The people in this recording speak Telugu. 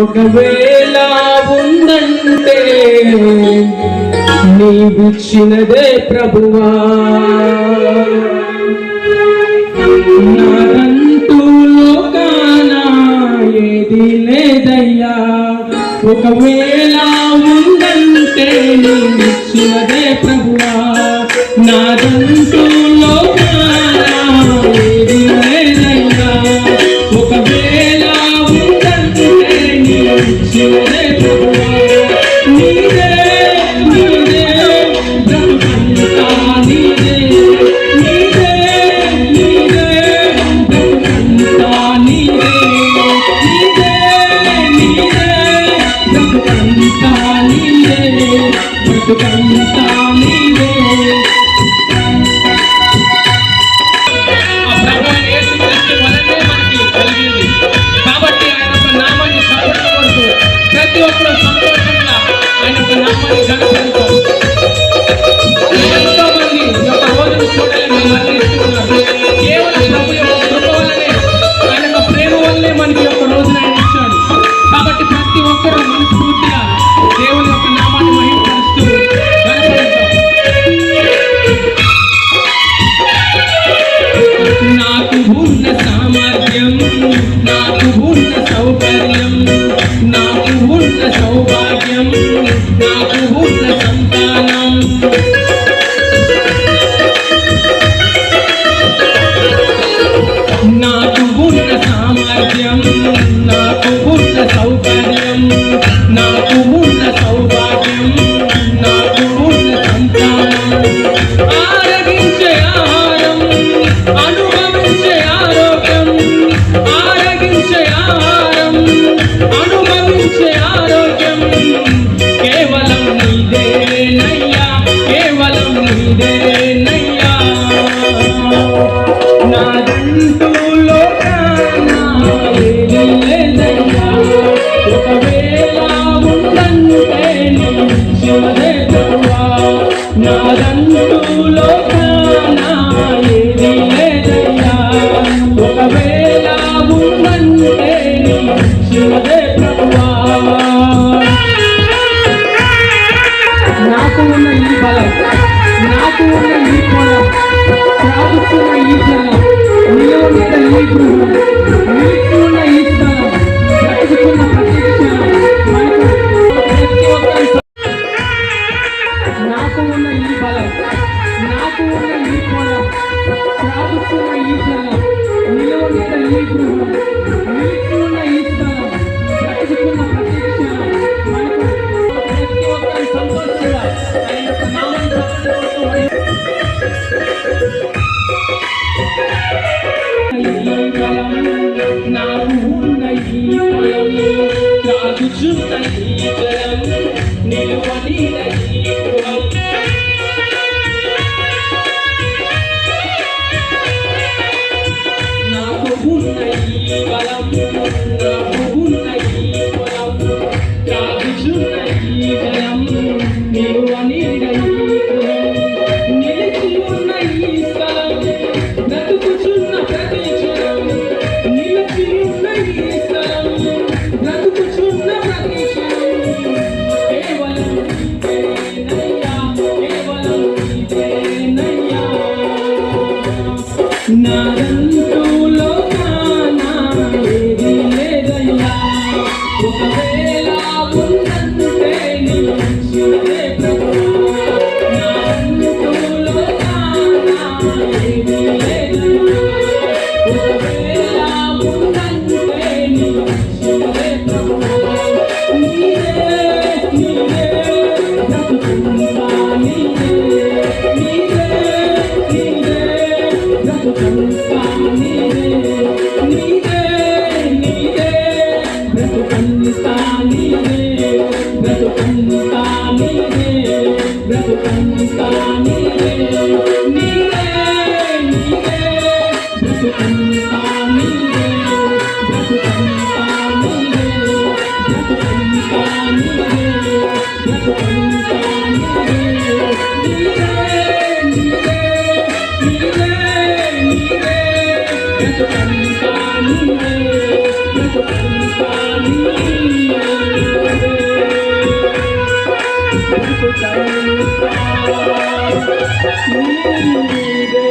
ఒకవేళ ఉందంటే నీవిచ్చినదే ప్రభువా, నాదంటూ లోకాన ఏది లేదయ్యా. ఒకవేళ ఉందంటే నీవిచ్చినదే ప్రభువా, నాదంటూ లోకాన ఏది లేదయ్యా. ఒకవేళ ఉందంటే నీవిచ్చినదే ప్రభువా, నీదే నీదే బ్రతుకంతా నీదే, నీదే నీదే బ్రతుకంతా నీదే, నీదే నీదే బ్రతుకంతా నీదే, బ్రతుకంతా నీదే. ప్రతి ఒక్కరు సంతోషంగా ఆయన యొక్క నామాన్ని గణపరుస్తాం. ఎంతో మంది యొక్క రోజును చూడాలని మేము ఆలోచిస్తున్నారు. కేవలం ప్రభు యొక్క కృప వల్లనే, ఆయన యొక్క ప్రేమ వల్లనే మనకి యొక్క రోజున ఆయన ఇచ్చాడు. కాబట్టి ప్రతి ఒక్కరూ మనస్ఫూర్తిగా దేవుని యొక్క నామాన్ని మహిమపరుస్తూ గణపరుస్తాం. నాకు ఉన్న సామర్థ్యం, నాకు ఉన్న సౌకర్యం, నాకు ఉన్న సౌభాగ్యం, నాకు ఉన్న సంతానం, నాకు ఉన్న సామర్థ్యం, నాకు ఉన్న సౌకర్యం, నాకు ఉన్న సౌభాగ్యం, నాకు ఉన్న సంతానం, ఆరగించే ఆహారం, అనుభవించే ఆరోగ్యం, ఆరగించే ఆహారం, అనుభవించే ఆరోగ్యం, కేవలం నీదేనయ్యా, కేవలం నీదేనయ్యా. నాదంటూ లోకాన ఏది లేదయ్యా. ఒకవేళ ఉందంటే నీవిచ్చినదే ప్రభువా, నాదంటూ లోకాన ఏది లేదయ్యా. ఒకవేళ ఉందంటే నీవిచ్చినదే ప్రభువా. నాకు ఉన్న ఈ బలం, నాకు ఉన్న ఈ పొలం, సాగుతున్న ఈ జలం, నిలవనిన్న ఈ గృహం, నిలుచున్న ఈ స్థలం, బ్రతుకుతున్న ప్రతి క్షణం, ప్రతి ఒక్కరి నాకు ఉన్న ఈ బలం, నాకు ఉన్న ఈ పొలం, సాగుతున్న ఈ జలం, నిలవనిన్న ఈ గృహం, నిలుచున్న ఈ స్థలం, బ్రతుకుతున్న ప్రతి క్షణం, ప్రతి ఒక్కరి సంతోషంగా ఆయన యొక్క నామాన్ని నాకు ఉన్న ఈ పొలం, త్రాగుచున్న ఈ జలం, నిలువనిన ఈ గృహం, నాకు ఉన్న ఈ బలం, నాకు ఉన్న ఈ పొలం, త్రాగుచున్న ఈ జలం, నిలువనిన ఈ గృహం, నిలిచి ఉన్న ఈ స్థలం, బ్రతుకుచున్న ప్రతి క్షణం, నిలిచి ఉన్న ఈ స్థలం, బ్రతుకుచున్న ప్రతి క్షణం, కేవలం నీదేనయ్యా, కేవలం నీదేనయ్యా. నాదంటూ లోకాన ఏది లేదయ్యా. ఒకవేళ ఉందంటే నీవిచ్చినదే ప్రభువా, నాదంటూ లోకాన ఏది లేదయ్యా. ఒకవేళ ఉందంటే నీవిచ్చినదే ప్రభువా, నీదే నీదే బ్రతుకంతా నీదే, నీదే నీదే బ్రతుకంతా బ్రతుకంతా నీవే. బ్రతుకంతా నీవే.